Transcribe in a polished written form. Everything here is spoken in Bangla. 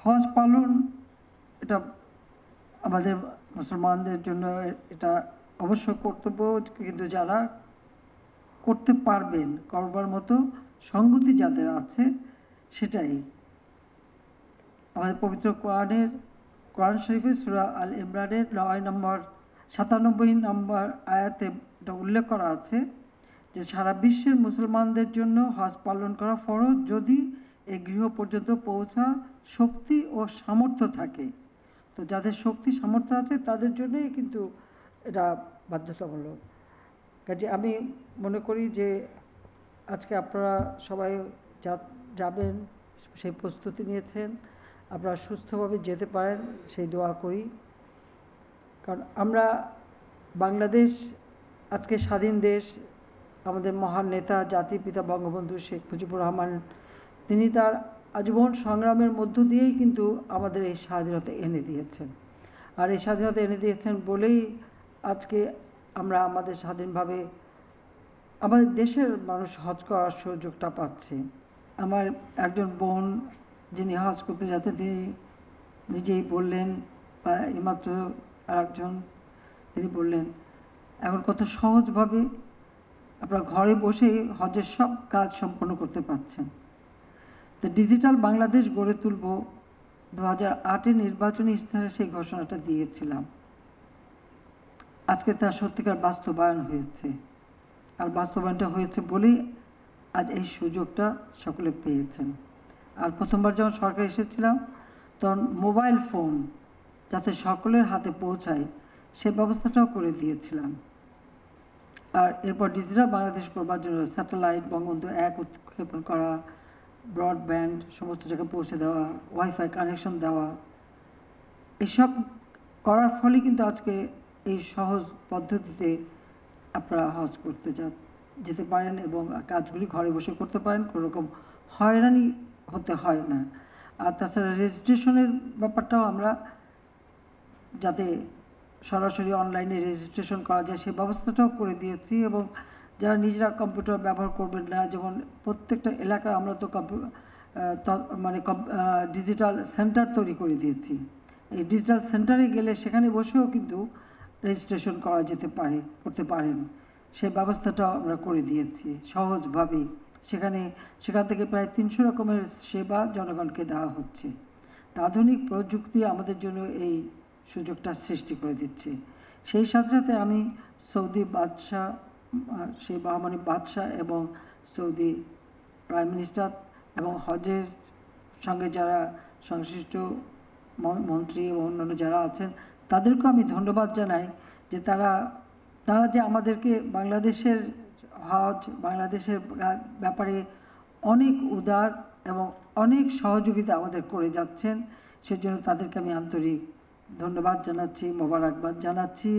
হজ পালন এটা আমাদের মুসলমানদের জন্য এটা অবশ্য কর্তব্য, কিন্তু যারা করতে পারবেন, করবার মতো সঙ্গতি যাদের আছে, সেটাই আমাদের পবিত্র কোরআন শরীফে সূরা আল ইমরানের 97 নম্বর আয়াতে এটা উল্লেখ করা আছে যে সারা বিশ্বের মুসলমানদের জন্য হজ পালন করা ফরজ যদি এই গৃহ পর্যন্ত পৌঁছা শক্তি ও সামর্থ্য থাকে। তো যাদের শক্তি সামর্থ্য আছে তাদের জন্যই কিন্তু এটা বাধ্যতামূলক। কাজে আমি মনে করি যে আজকে আপনারা সবাই যাবেন, সেই প্রস্তুতি নিয়েছেন, আপনারা সুস্থভাবে যেতে পারেন সেই দোয়া করি। কারণ আমরা বাংলাদেশ আজকে স্বাধীন দেশ, আমাদের মহান নেতা জাতির পিতা বঙ্গবন্ধু শেখ মুজিবুর রহমান তিনি তার আজীবন সংগ্রামের মধ্য দিয়েই কিন্তু আমাদের এই স্বাধীনতা এনে দিয়েছেন। আর এই স্বাধীনতা এনে দিয়েছেন বলেই আজকে আমরা আমাদের স্বাধীনভাবে আমাদের দেশের মানুষ হজ করার সুযোগটা পাচ্ছে। আমার একজন বোন যিনি হজ করতে যাচ্ছেন তিনি নিজেই বললেন, বা এইমাত্র আরেকজন তিনি বললেন, এখন কত সহজভাবে আপনারা ঘরে বসেই হজের সব কাজ সম্পন্ন করতে পারছেন। তো ডিজিটাল বাংলাদেশ গড়ে তুলব 2008 নির্বাচনী ইশতেহারে সেই ঘোষণাটা দিয়েছিলাম। আজকে তার সত্যিকার বাস্তবায়ন হয়েছে, আর বাস্তবায়নটা হয়েছে বলেই আজ এই সুযোগটা সকলে পেয়েছেন। আর প্রথমবার যখন সরকার এসেছিলাম তখন মোবাইল ফোন যাতে সকলের হাতে পৌঁছায় সে ব্যবস্থাটাও করে দিয়েছিলাম। আর এরপর ডিজিটাল বাংলাদেশ করবার জন্য স্যাটেলাইট বঙ্গবন্ধু 1 উৎক্ষেপণ করা, ব্রডব্যান্ড সমস্ত জায়গায় পৌঁছে দেওয়া, ওয়াইফাই কানেকশন দেওয়া, এসব করার ফলে কিন্তু আজকে এই সহজ পদ্ধতিতে আপনারা হজ করতে যেতে পারেন এবং কাজগুলি ঘরে বসে করতে পারেন, কোনো রকম হয়রানি হতে হয় না। আর তাছাড়া রেজিস্ট্রেশনের ব্যাপারটাও আমরা যাতে সরাসরি অনলাইনে রেজিস্ট্রেশন করা যায় সে ব্যবস্থাটাও করে দিয়েছি। এবং যারা নিজেরা কম্পিউটার ব্যবহার করবেন না, যেমন প্রত্যেকটা এলাকায় আমরা তো ডিজিটাল সেন্টার তৈরি করে দিয়েছি। এই ডিজিটাল সেন্টারে গেলে সেখানে বসেও কিন্তু রেজিস্ট্রেশন করা করতে পারেন, সে ব্যবস্থাটাও আমরা করে দিয়েছি সহজভাবেই। সেখান থেকে প্রায় 300 রকমের সেবা জনগণকে দেওয়া হচ্ছে। আধুনিক প্রযুক্তি আমাদের জন্য এই সুযোগটা সৃষ্টি করে দিচ্ছে। সেই সাথে সাথে আমি সৌদি বাদশাহ, সেই মহামানী বাদশাহ এবং সৌদি প্রাইম মিনিস্টার এবং হজের সঙ্গে যারা সংশ্লিষ্ট মন্ত্রী এবং অন্যান্য যারা আছেন তাদেরকেও আমি ধন্যবাদ জানাই যে তারা যে আমাদেরকে বাংলাদেশের হজ, বাংলাদেশের ব্যাপারে অনেক উদার এবং অনেক সহযোগিতা আমাদের করে যাচ্ছেন। সেজন্য তাদেরকে আমি আন্তরিক ধন্যবাদ জানাচ্ছি, মোবারকবাদ জানাচ্ছি